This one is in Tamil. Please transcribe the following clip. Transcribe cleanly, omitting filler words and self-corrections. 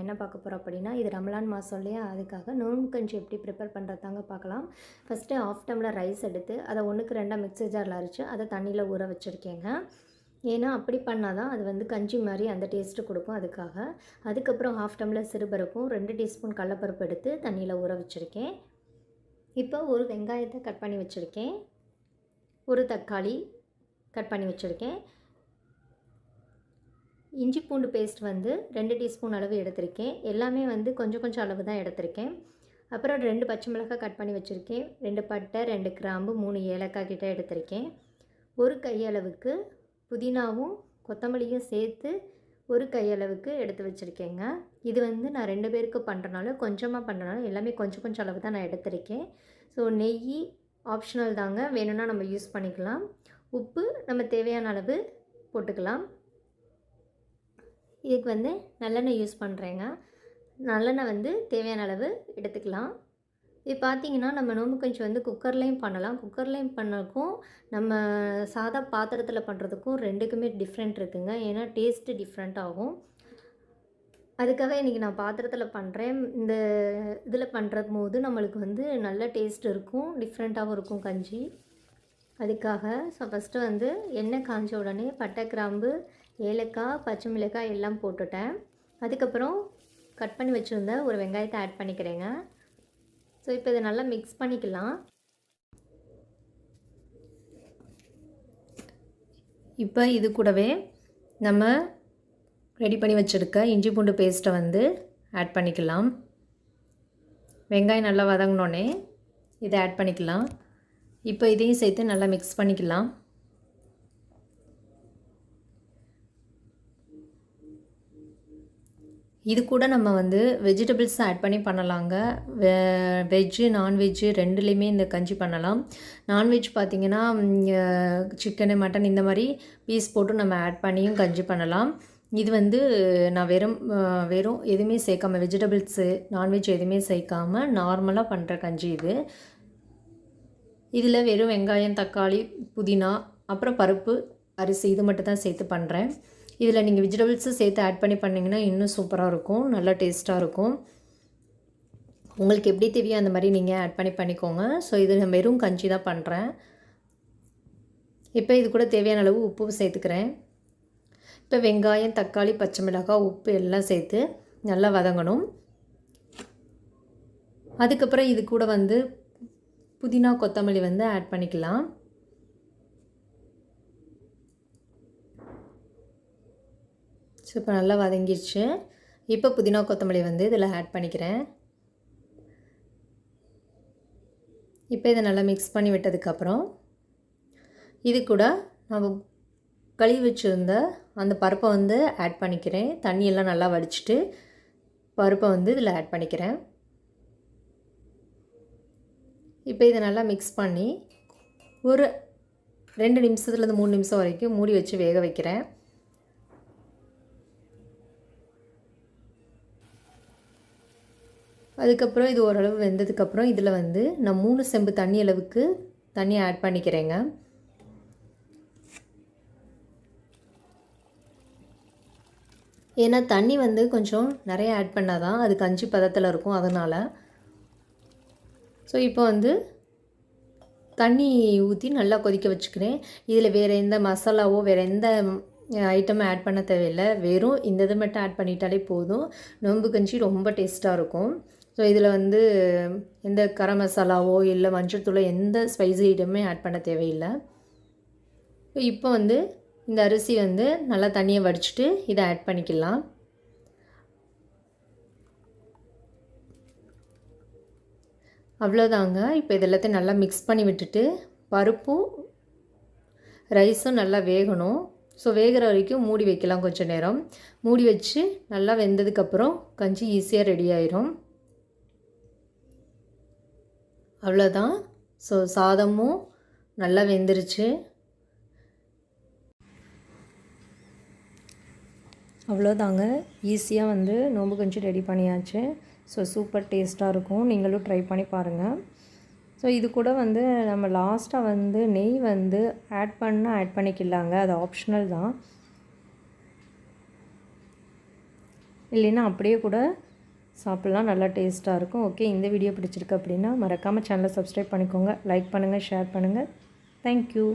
என்ன பார்க்க போகிறோம் அப்படின்னா, இது ரமலான் மாதம் இல்லையா, அதுக்காக நோன்பு கஞ்சி எப்படி ப்ரிப்பேர் பண்ணுறது தாங்க பார்க்கலாம். ஃபஸ்ட்டு 1/2 டம்ளர் ரைஸ் எடுத்து அதை 1க்கு 2 மிக்ஸி ஜாரில் அரைச்சி அதை தண்ணியில் ஊற வச்சுருக்கேங்க. ஏன்னா அப்படி பண்ணால் தான் அது வந்து கஞ்சி மாதிரி அந்த டேஸ்ட்டு கொடுக்கும், அதுக்காக. அதுக்கப்புறம் 1/2 டம்ளர் சிறுபருப்பும் 2 டீஸ்பூன் கடலப்பருப்பு எடுத்து தண்ணியில் ஊற வச்சுருக்கேன். இப்போ ஒரு வெங்காயத்தை கட் பண்ணி வச்சுருக்கேன், ஒரு தக்காளி கட் பண்ணி வச்சுருக்கேன், இஞ்சி பூண்டு பேஸ்ட் வந்து 2 டீஸ்பூன் அளவு எடுத்திருக்கேன். எல்லாமே வந்து கொஞ்சம் கொஞ்சம் அளவு தான் எடுத்திருக்கேன். அப்புறம் 2 பச்சை மிளகாய் கட் பண்ணி வச்சுருக்கேன், 2 பட்டை, 2 கிராம்பு, 3 ஏலக்காய் கிட்ட எடுத்திருக்கேன். ஒரு கையளவுக்கு புதினாவும் கொத்தமல்லியும் சேர்த்து ஒரு கையளவுக்கு எடுத்து வச்சுருக்கேங்க. இது வந்து நான் 2 பேருக்கு பண்ணுறனால கொஞ்சமாக பண்ணுறனால எல்லாமே கொஞ்சம் கொஞ்சம் அளவு தான் நான் எடுத்திருக்கேன். ஸோ நெய் ஆப்ஷனல் தாங்க, வேணும்னா நம்ம யூஸ் பண்ணிக்கலாம். உப்பு நம்ம தேவையான அளவு போட்டுக்கலாம். இதுக்கு வந்து நல்லெண்ணெய் யூஸ் பண்ணுறேங்க. நல்லெண்ணெய் வந்து தேவையான அளவு எடுத்துக்கலாம். இது பார்த்திங்கன்னா நம்ம நோம்பு கஞ்சி வந்து குக்கர்லேயும் பண்ணலாம். குக்கர்லேயும் பண்ணக்கும் நம்ம சாதா பாத்திரத்தில் பண்ணுறதுக்கும் 2க்குமே டிஃப்ரெண்ட் இருக்குதுங்க. ஏன்னா டேஸ்ட்டு டிஃப்ரெண்ட் ஆகும். அதுக்காக இன்றைக்கி நான் பாத்திரத்தில் பண்ணுறேன். இந்த இதில் பண்ணுற போது நம்மளுக்கு வந்து நல்ல டேஸ்ட் இருக்கும், டிஃப்ரெண்ட்டாகவும் இருக்கும் கஞ்சி. அதுக்காக ஃபஸ்ட்டு வந்து எண்ணெய் காஞ்ச உடனே பட்டை, கிராம்பு, ஏலக்காய், பச்சை மிளகாய் எல்லாம் போட்டுட்டேன். அதுக்கப்புறம் கட் பண்ணி வச்சுருந்த ஒரு வெங்காயத்தை ஆட் பண்ணிக்கிறேங்க. ஸோ இப்போ இதை நல்லா மிக்ஸ் பண்ணிக்கலாம். இப்போ இது கூடவே நம்ம ரெடி பண்ணி வச்சுருக்க இஞ்சி பூண்டு பேஸ்ட்டை வந்து ஆட் பண்ணிக்கலாம். வெங்காயம் நல்லா வதங்கினோடனே இதை ஆட் பண்ணிக்கலாம். இப்போ இதையும் சேர்த்து நல்லா மிக்ஸ் பண்ணிக்கலாம். இது கூட நம்ம வந்து வெஜிடபிள்ஸ் ஆட் பண்ணி பண்ணலாங்க. வெஜ்ஜு நான்வெஜ்ஜு 2லேயுமே இந்த கஞ்சி பண்ணலாம். நான்வெஜ் பார்த்திங்கன்னா சிக்கனு, மட்டன் இந்த மாதிரி பீஸ் போட்டு நம்ம ஆட் பண்ணியும் கஞ்சி பண்ணலாம். இது வந்து நான் வெறும் எதுவுமே சேர்க்காம, வெஜிடபிள்ஸு நான்வெஜ் எதுவுமே சேர்க்காமல் நார்மலாக பண்ணுற கஞ்சி இது. இதில் வெறும் வெங்காயம், தக்காளி, புதினா, அப்புறம் பருப்பு, அரிசி இது மட்டும் தான் சேர்த்து பண்ணுறேன். இதில் நீங்கள் வெஜிடபிள்ஸு சேர்த்து ஆட் பண்ணி பண்ணிங்கன்னா இன்னும் சூப்பராக இருக்கும், நல்லா டேஸ்ட்டாக இருக்கும். உங்களுக்கு எப்படி தேவையோ அந்த மாதிரி நீங்கள் ஆட் பண்ணிக்கோங்க. ஸோ இது நான் வெறும் கஞ்சி தான் பண்ணுறேன். இப்போ இது கூட தேவையான அளவு உப்பு சேர்த்துக்கிறேன். இப்போ வெங்காயம், தக்காளி, பச்சை மிளகாய், உப்பு எல்லாம் சேர்த்து நல்லா வதங்கணும். அதுக்கப்புறம் இது கூட வந்து புதினா, கொத்தமல்லி வந்து ஆட் பண்ணிக்கலாம். ஸோ இப்போ நல்லா வதங்கிடுச்சு. இப்போ புதினா, கொத்தமல்லி வந்து இதில் ஆட் பண்ணிக்கிறேன். இப்போ இதை நல்லா மிக்ஸ் பண்ணி விட்டதுக்கப்புறம் இது கூட நம்ம கழுவி வச்சுருந்த அந்த பருப்பை வந்து ஆட் பண்ணிக்கிறேன். தண்ணியெல்லாம் நல்லா வடிச்சிட்டு பருப்பை வந்து இதில் ஆட் பண்ணிக்கிறேன். இப்போ இதை நல்லா மிக்ஸ் பண்ணி ஒரு 2 நிமிஷத்துலேருந்து 3 நிமிஷம் வரைக்கும் மூடி வச்சு வேக வைக்கிறேன். அதுக்கப்புறம் இது ஓரளவு வெந்ததுக்கப்புறம் இதில் வந்து நான் 3 செம்பு தண்ணி அளவுக்கு தண்ணி ஆட் பண்ணிக்கிறேங்க. ஏன்னா தண்ணி வந்து கொஞ்சம் நிறைய ஆட் பண்ணால் தான் அது கஞ்சி பதத்தில் இருக்கும், அதனால். ஸோ இப்போ வந்து தண்ணி ஊற்றி நல்லா கொதிக்க வச்சுக்கிறேன். இதில் வேறு எந்த மசாலாவோ வேறு எந்த ஐட்டமும் ஆட் பண்ண தேவையில்லை. வெறும் இந்த இது மட்டும் ஆட் பண்ணிட்டாலே போதும். நோம்பு கஞ்சி ரொம்ப டேஸ்ட்டாக இருக்கும். ஸோ இதில் வந்து எந்த கரம் மசாலாவோ இல்லை மஞ்சள்தூளோ எந்த ஸ்பைசி ஐட்டமே ஆட் பண்ண தேவையில்லை. இப்போ வந்து இந்த அரிசி வந்து நல்லா தண்ணியை வடிச்சிட்டு இதை ஆட் பண்ணிக்கலாம். அவ்வளோதாங்க. இப்போ இது எல்லாத்தையும் நல்லா மிக்ஸ் பண்ணி விட்டுட்டு பருப்பும் ரைஸும் நல்லா வேகணும். ஸோ வேகிற வரைக்கும் மூடி வைக்கலாம் கொஞ்சம் நேரம். மூடி வச்சு நல்லா வெந்ததுக்கப்புறம் கஞ்சி ஈஸியாக ரெடி ஆயிரும். அவ்வளோதான். ஸோ சாதமும் நல்லா வெந்துருச்சு. அவ்வளோதாங்க, ஈஸியாக வந்து நோம்பு கஞ்சி ரெடி பண்ணியாச்சு. ஸோ சூப்பர் டேஸ்ட்டாக இருக்கும், நீங்களும் ட்ரை பண்ணி பாருங்கள். ஸோ இது கூட வந்து நம்ம லாஸ்ட்டாக வந்து நெய் வந்து ஆட் பண்ணிக்கலாங்க, அது ஆப்ஷனல் தான். இல்லைன்னா அப்படியே கூட சாப்பிட்லாம், நல்லா டேஸ்ட்டாக இருக்கும். ஓகே, இந்த வீடியோ பிடிச்சிருக்கு அப்படின்னா மறக்காமல் சேனலை சப்ஸ்கிரைப் பண்ணிக்கோங்க. லைக் பண்ணுங்கள், ஷேர் பண்ணுங்கள். தேங்க்யூ.